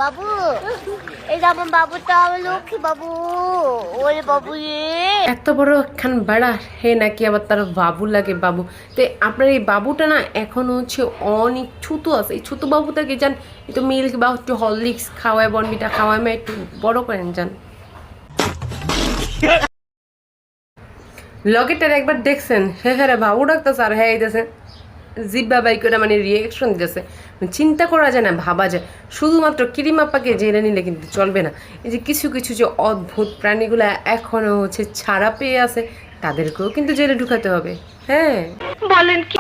বাবু এই যে আমার বাবুটা আমার লক্ষ্মী বাবু। ওরে বাবু এত বড় একখান বেড়া হে নাকি আবার তার বাবু লাগে বাবু। তো আপনার এই বাবুটা না এখনো হচ্ছে অনেক ছোট আছে। এই ছোট বাবুটাকে যান একটু মিল্ক বা একটু হরলিক্স খাওয়ায়, বনবিটা খাওয়ায়, একটু বড় করেন যান। লগেটার একবার দেখছেন হ্যাঁ হ্যাঁ বাবু ডাকতেছে আর হ্যাঁ এইতেছে জিব্বা বাই করে মানে রিয়েকশন দিতেছে। চিন্তা করা যায় না, ভাবা যায়। শুধুমাত্র কিরিমাপ্পাকে জেনে নিলে কিন্তু চলবে না। এই যে কিছু কিছু যে অদ্ভুত প্রাণীগুলো এখনো হচ্ছে ছাড়া পেয়ে আছে, তাদেরকেও কিন্তু জেলে ঢুকাতে হবে। হ্যাঁ বলেন কি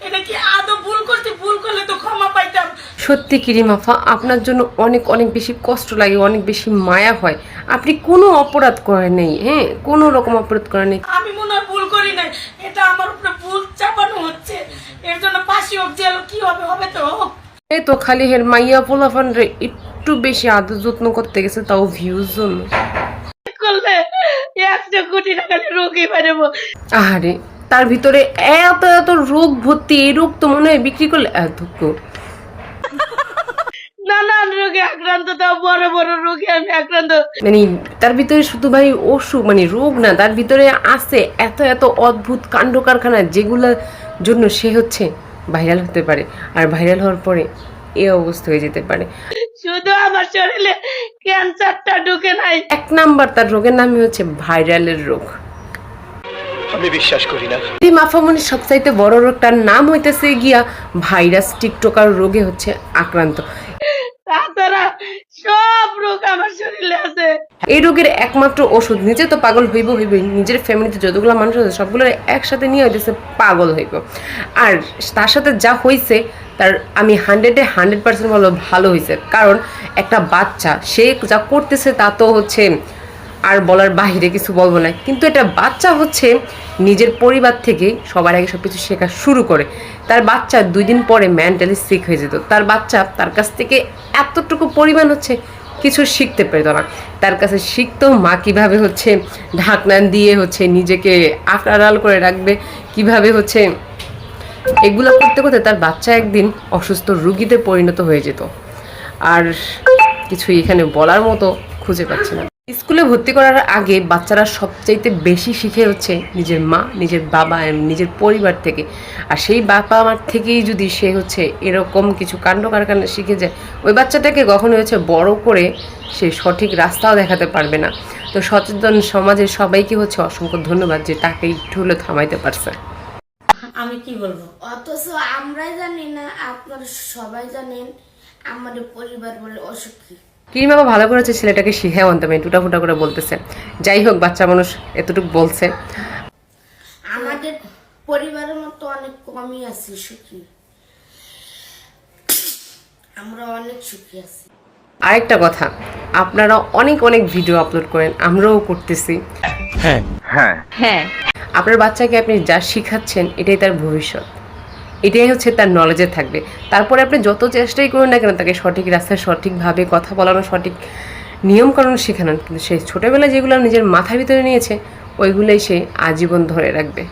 এটা কি আদৌ ভুল করতে? ভুল করলে তো ক্ষমা পাইতাম। সত্যি কিরিমাফা, আপনার জন্য অনেক অনেক বেশি কষ্ট লাগে, অনেক বেশি মায়া হয়। আপনি কোনো অপরাধ করেন নেই, হ্যাঁ কোনো রকম অপরাধ করেন নেই। আমি মনে হয় ভুল করি নাই, এটা আমার উপরে ভুল চাপানো হচ্ছে। এর জন্য ফাঁসি হোক, জেল কি হবে হবে তো হোক। এই তো খালি হের মাইয়া পোলাফান রে একটু বেশি আদর যত্ন করতে গেছে, তাও ভিউজ জন্য। করলে 100 কোটি টাকা রোগী পারবো। আহারে তার ভিতরে এত এত রোগ ভর্তি, এই রোগ তো মনে হয় বিক্রি করলে এত নানান রোগে আক্রান্ত, তাও বড় বড় রোগে আমি আক্রান্ত। মানে তার ভিতরে শুধু ভাই অসুখ মানে রোগ না, তার ভিতরে আছে এত এত অদ্ভুত কাণ্ড কারখানা, যেগুলোর জন্য সে হচ্ছে ভাইরাল হতে পারে। আর ভাইরাল হওয়ার পরে এই অবস্থা হয়ে যেতে পারে। শুধু আমার শরীরে ক্যান্সারটা ঢুকে নাই। 1 নাম্বার তার রোগের নামই হচ্ছে ভাইরালের রোগ। আমি বিশ্বাস করি না। এই মাফামনির সবচাইতে বড় রোগটার নাম হইতেছে গিয়া ভাইরাস টিকটকার রোগে হচ্ছে আক্রান্ত। তাছাড়া সব রোগ আমার শরীরে আছে। এই রোগের একমাত্র ওষুধ, নিজে তো পাগল হইব, নিজের ফ্যামিলিতে যতগুলো মানুষ আছে সবগুলো একসাথে নিয়ে হইতেছে পাগল হইব। আর তার সাথে যা হয়েছে তার আমি 100% বলবো ভালো হয়েছে। কারণ একটা বাচ্চা সে যা করতেছে তা তো হচ্ছে আর বলার বাহিরে কিছু বলবো না। কিন্তু এটা বাচ্চা হচ্ছে নিজের পরিবার থেকে সবার আগে সব কিছু শেখা শুরু করে। তার বাচ্চা 2 দিন পরে মেন্টালি সিক হয়ে যেত। তার বাচ্চা তার কাছ থেকে এতটুকু পরিমাণ হচ্ছে কিছু শিখতে পেত না। তার কাছে শিখতো মা কীভাবে হচ্ছে ঢাকনা দিয়ে হচ্ছে নিজেকে আড়াল করে রাখবে, কিভাবে হচ্ছে এগুলো করতে করতে তার বাচ্চা একদিন অসুস্থ রুগীতে পরিণত হয়ে যেত। আর কিছু এখানে বলার মতো খুঁজে পাচ্ছি না। স্কুলে ভর্তি করার আগে বাচ্চারা সবচাইতে বেশি শিখে হচ্ছে নিজের মা, নিজের বাবা, নিজের পরিবার থেকে। আর সেই বাবা মার থেকেই যদি সে হচ্ছে এরকম কিছু কাণ্ড কারখানা শিখে যায়, ওই বাচ্চাটাকে কখনো হচ্ছে বড় করে সে সঠিক রাস্তাও দেখাতে পারবে না। তো সচেতন সমাজের সবাইকে হচ্ছে অসংখ্য ধন্যবাদ যে তাকে একটু হলেও থামাইতে পারছে। আমি কি বলবো? অথচ আমরাই জানি না, আপনারা সবাই জানেন আমাদের পরিবার বলে অসুখী। কিরিমা ভালো করেছে ছেলেটাকে শিখায় আনতে, আমি টুটা ফুটা করে বলতেছে। যাই হোক, বাচ্চা মানুষ এতটুকু বলছে। আমাদের পরিবারের মতো অনেক কমই আছি সুখী, আমরা অনেক সুখী আছি। আরেকটা কথা, আপনারা অনেক অনেক ভিডিও আপলোড করেন, আমরাও করতেছি। হ্যাঁ হ্যাঁ হ্যাঁ, আপনার বাচ্চাকে আপনি যা শিখাচ্ছেন এটাই তার ভবিষ্যৎ, এটাই হচ্ছে তার নলেজে থাকবে। তারপরে আপনি যত চেষ্টাই করুন না কেন তাকে সঠিক রাস্তায় সঠিকভাবে কথা বলানো, সঠিক নিয়মকানুন শেখানোর, কিন্তু সে ছোটোবেলায় যেগুলো নিজের মাথার ভিতরে নিয়েছে ওইগুলোই সে আজীবন ধরে রাখবে।